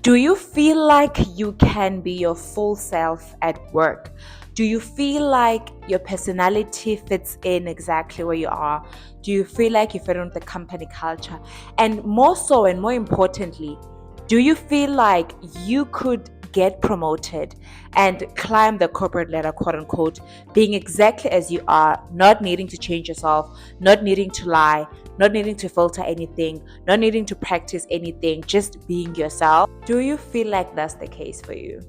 Do you feel like you can be your full self at work? Do you feel like your personality fits in exactly where you are? Do you feel like you fit in with the company culture? And more so, and more importantly, do you feel like you could get promoted and climb the corporate ladder, quote unquote, being exactly as you are, not needing to change yourself, not needing to lie, not needing to filter anything, not needing to practice anything, just being yourself? Do you feel like that's the case for you?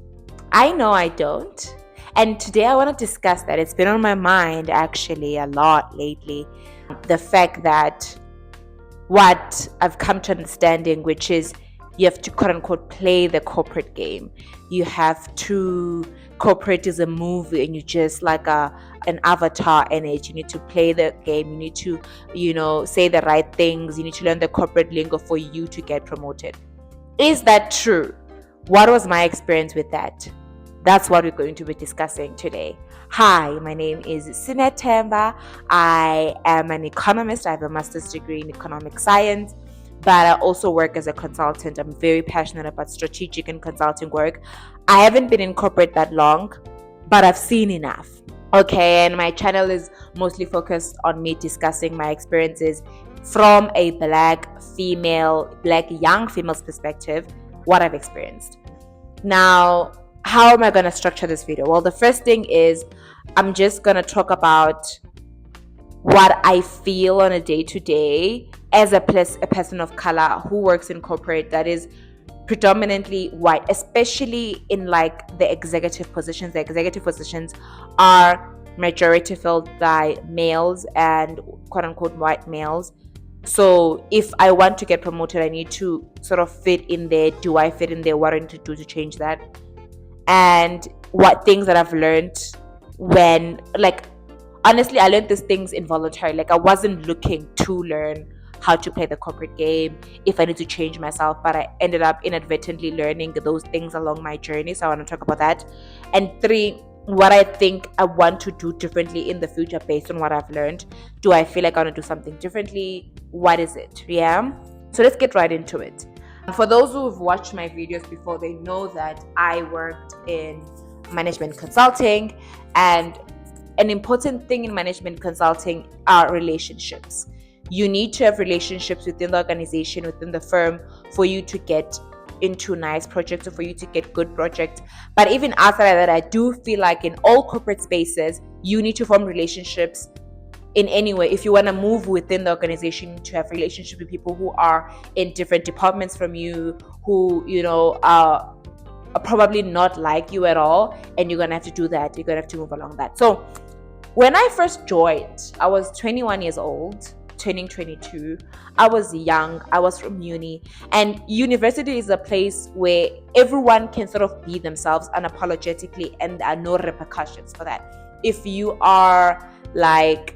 I know I don't. And today I want to discuss that. It's been on my mind actually a lot lately. The fact that what I've come to understanding, which is you have to quote unquote play the corporate game. You have to corporate is a movie and you just like an avatar in it. You need to play the game, you need to, say the right things, you need to learn the corporate lingo for you to get promoted. Is that true? What was my experience with that? That's what we're going to be discussing today. Hi, my name is Sinet Temba. I am an economist. I have a master's degree in economic science, but I also work as a consultant. I'm very passionate about strategic and consulting work. I haven't been in corporate that long, but I've seen enough. Okay, and my channel is mostly focused on me discussing my experiences from a black young female's perspective, what I've experienced. Now, how am I going to structure this video? Well, the first thing is I'm just going to talk about what I feel on a day-to-day as a person of color who works in corporate that is predominantly white, especially in like the executive positions. The executive positions are majority filled by males and quote unquote white males. So if I want to get promoted, I need to sort of fit in there. Do I fit in there? What I need to do to change that? And what things that I've learned when, like, honestly, I learned these things involuntarily. Like, I wasn't looking to learn how to play the corporate game, if I need to change myself, but I ended up inadvertently learning those things along my journey. So I want to talk about that. And 3, what I think I want to do differently in the future based on what I've learned. Do I feel like I want to do something differently? What is it? Yeah. So let's get right into it. For those who've watched my videos before, they know that I worked in management consulting, and an important thing in management consulting are relationships. You need to have relationships within the organization, within the firm, for you to get into nice projects or for you to get good projects. But even outside of that, I do feel like in all corporate spaces, you need to form relationships in any way. If you want to move within the organization, you need to have relationships with people who are in different departments from you, who, are probably not like you at all. And you're going to have to do that. You're going to have to move along that. So when I first joined, I was 21 years old. Turning 22. I was young. I was from uni, and university is a place where everyone can sort of be themselves unapologetically, and there are no repercussions for that. If you are like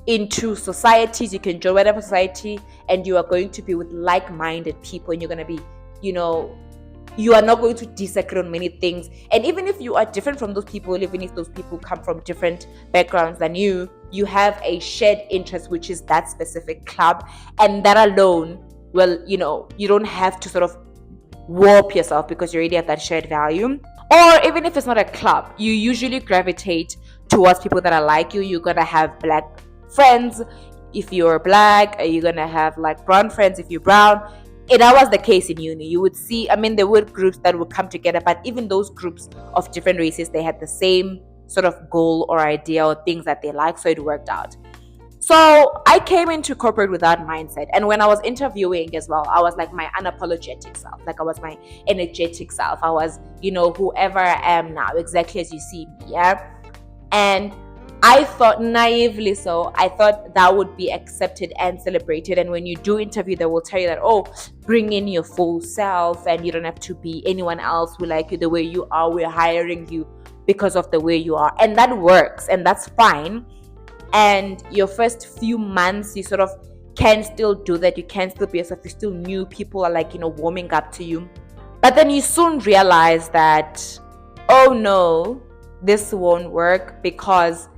into societies, you can join whatever society, and you are going to be with like-minded people, and you're going to be, you are not going to disagree on many things. And even if you are different from those people, even if those people come from different backgrounds than you have a shared interest, which is that specific club. And that alone, well, you don't have to sort of warp yourself because you already have that shared value. Or even if it's not a club, you usually gravitate towards people that are like you. You're going to have black friends if you're black. You're going to have like brown friends if you're brown. And that was the case in uni. You would see, there were groups that would come together, but even those groups of different races, they had the same sort of goal or idea or things that they like, so it worked out. So I came into corporate with that mindset. And when I was interviewing as well, I was like my unapologetic self. Like I was my energetic self. I was, whoever I am now, exactly as you see me, yeah? And I thought naively I thought that would be accepted and celebrated. And when you do interview, they will tell you that, oh, bring in your full self and you don't have to be anyone else. We like you the way you are. We're hiring you because of the way you are. And that works, and that's fine. And your first few months, you sort of can still do that. You can still be yourself. You're still new. People are like, warming up to you. But then you soon realize that, oh no, this won't work because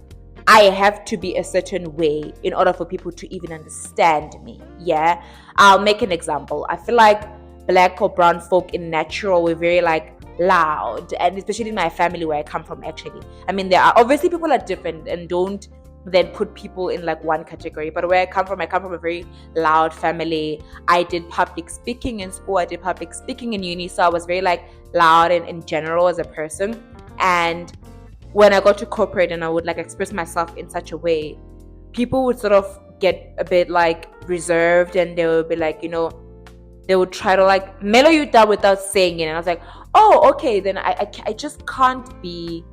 I have to be a certain way in order for people to even understand me. Yeah. I'll make an example. I feel like black or brown folk in natural, we're very like loud, and especially in my family where I come from. Actually, I mean, there are obviously people are different, and don't then put people in like one category. But where I come from a very loud family. I did public speaking in school, I did public speaking in uni, so I was very like loud and in general as a person. And when I got to corporate and I would like express myself in such a way, people would sort of get a bit like reserved, and they would be like, they would try to like mellow you down without saying it. And I was like, oh, okay, then I just can't be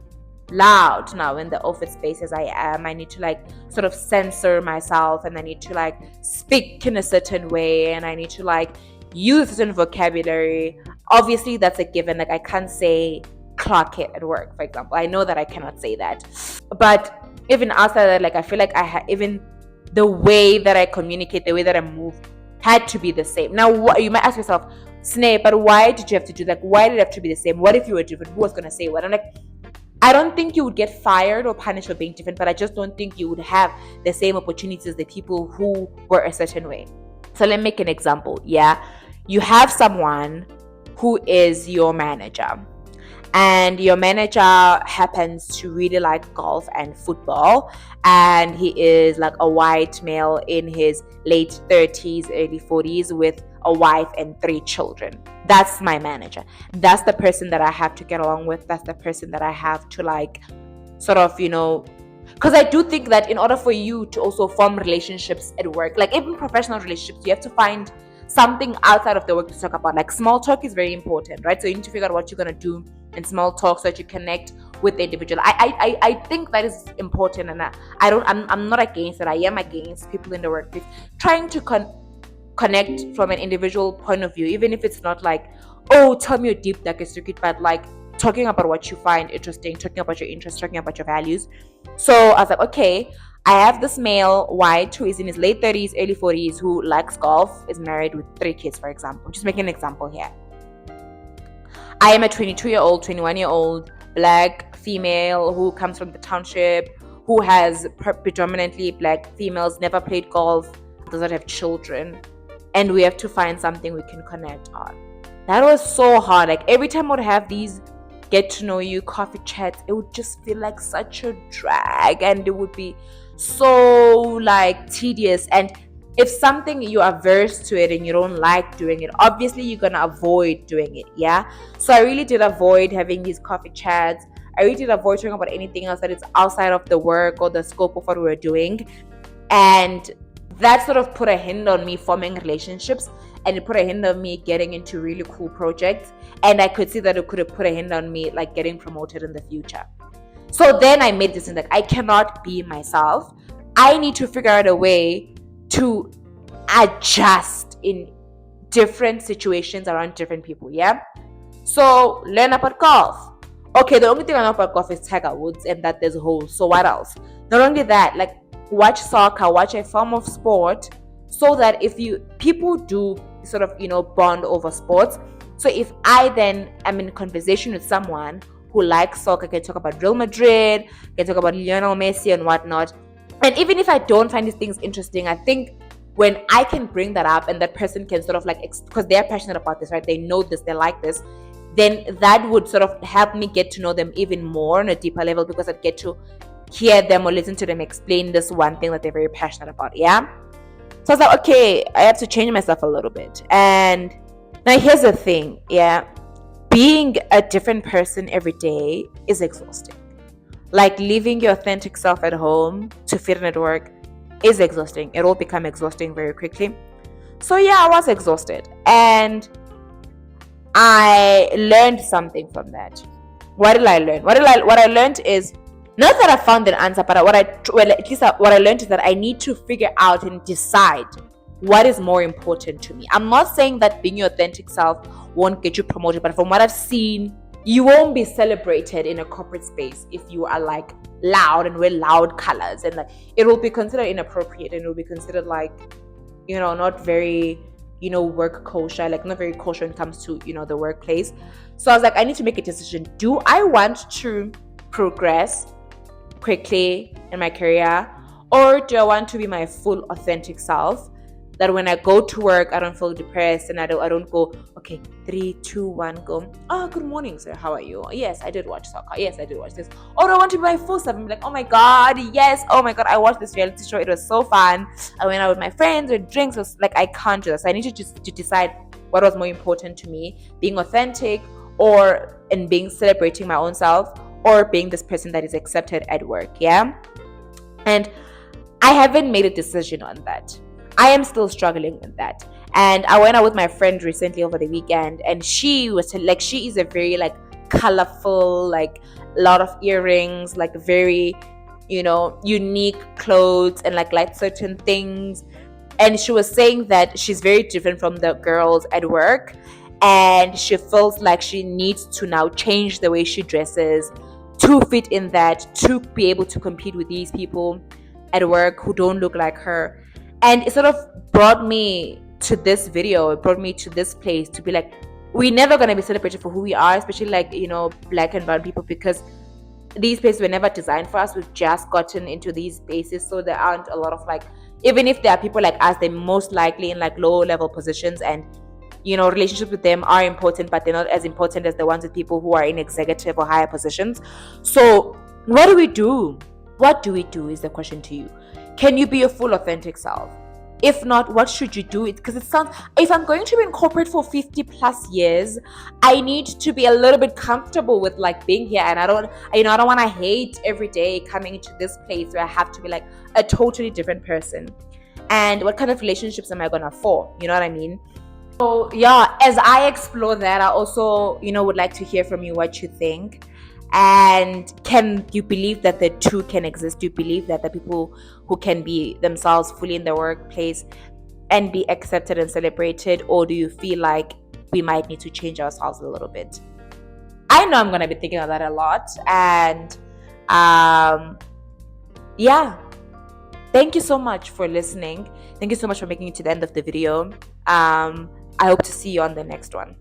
loud now in the office space as I am. I need to like sort of censor myself, and I need to like speak in a certain way, and I need to like use a certain vocabulary. Obviously, that's a given. Like, I can't say clock it at work, for example. I know that I cannot say that. But even outside that, like, I feel like even the way that I communicate, the way that I move had to be the same. Now, you might ask yourself, Sneh, but why did you have to do that? Why did it have to be the same? What if you were different? Who was going to say what? I'm like, I don't think you would get fired or punished for being different, but I just don't think you would have the same opportunities as the people who were a certain way. So let me make an example. Yeah, you have someone who is your manager, and your manager happens to really like golf and football, and he is like a white male in his late 30s, early 40s with a wife and 3 children. That's my manager. That's the person that I have to get along with. That's the person that I have to like sort of, because I do think that in order for you to also form relationships at work, like even professional relationships, you have to find something outside of the work to talk about. Like, small talk is very important, right? So you need to figure out what you're going to do in small talk so that you connect with the individual. I think that is important, and I'm not against it. I am against people in the workplace trying to connect from an individual point of view, even if it's not like, oh, tell me your deep darkest secret, but like talking about what you find interesting, talking about your interests, talking about your values. So I was like, okay, I have this male white who is in his late 30s, early 40s, who likes golf, is married with 3 kids, for example. Just making an example here. I am a 22-year-old, 21-year-old black female who comes from the township, who has predominantly black females, never played golf, does not have children, and we have to find something we can connect on. That was so hard. Like, every time I would have these get to know you coffee chats, it would just feel like such a drag, and it would be so like tedious. And if something you are averse to it and you don't like doing it, obviously you're gonna avoid doing it. Yeah, so I really did avoid having these coffee chats. I really did avoid talking about anything else that is outside of the work or the scope of what we were doing. And that sort of put a hinder on me forming relationships, and it put a hinder on me getting into really cool projects. And I could see that it could have put a hinder on me like getting promoted in the future. So then I made this thing, like, I cannot be myself. I need to figure out a way to adjust in different situations around different people. Yeah. So learn about golf. Okay, the only thing I know about golf is Tiger Woods, and that there's holes. So what else? Not only that, like, watch soccer, watch a form of sport, so that if people do sort of bond over sports. So if I then am in conversation with someone who likes soccer, can talk about Real Madrid, can talk about Lionel Messi and whatnot. And even if I don't find these things interesting, I think when I can bring that up and that person can sort of like, because they're passionate about this, right? They know this, they like this, then that would sort of help me get to know them even more on a deeper level, because I'd get to hear them or listen to them explain this one thing that they're very passionate about. Yeah. So I was like, okay, I have to change myself a little bit. And now here's the thing. Yeah. Being a different person every day is exhausting. Like, leaving your authentic self at home to fit in at work is exhausting. It will become exhausting very quickly. So yeah, I was exhausted, and I learned something from that. What did I learn? What I learned is, not that I found an answer, but what I learned is that I need to figure out and decide what is more important to me. I'm not saying that being your authentic self won't get you promoted, but from what I've seen, you won't be celebrated in a corporate space if you are like loud and wear loud colors, and like it will be considered inappropriate, and it will be considered like not very work kosher, like not very kosher when it comes to the workplace. So I was like, I need to make a decision. Do I want to progress quickly in my career, or do I want to be my full authentic self, that when I go to work, I don't feel depressed, and I don't go, okay, 3, 2, 1, go, oh, good morning, sir, how are you? Yes, I did watch soccer. Yes, I did watch this. Oh, do I want to be my full self? I'm like, oh my god, yes, oh my god, I watched this reality show. It was so fun. I went out with my friends with drinks. It was like, I can't do this. I need to just to decide what was more important to me, being authentic or in being celebrating my own self, or being this person that is accepted at work. Yeah. And I haven't made a decision on that. I am still struggling with that. And I went out with my friend recently over the weekend, and she was like, she is a very like colorful, like a lot of earrings, like very, unique clothes, and like certain things. And she was saying that she's very different from the girls at work, and she feels like she needs to now change the way she dresses to fit in that, to be able to compete with these people at work who don't look like her. And it sort of brought me to this video. It brought me to this place to be like, we're never going to be celebrated for who we are, especially like, black and brown people, because these spaces were never designed for us. We've just gotten into these spaces, so there aren't a lot of like, even if there are people like us, they're most likely in like low level positions, and relationships with them are important, but they're not as important as the ones with people who are in executive or higher positions. So what do we do? What do we do is the question to you. Can you be your full authentic self? If not, what should you do? Because it sounds, if I'm going to be in corporate for 50 plus years, I need to be a little bit comfortable with like being here. And I don't want to hate every day coming into this place where I have to be like a totally different person. And what kind of relationships am I going to form? You know what I mean? So yeah, as I explore that, I also, would like to hear from you what you think. And can you believe that the two can exist? Do you believe that the people who can be themselves fully in the workplace and be accepted and celebrated? Or do you feel like we might need to change ourselves a little bit? I know I'm going to be thinking of that a lot. And yeah, thank you so much for listening. Thank you so much for making it to the end of the video. I hope to see you on the next one.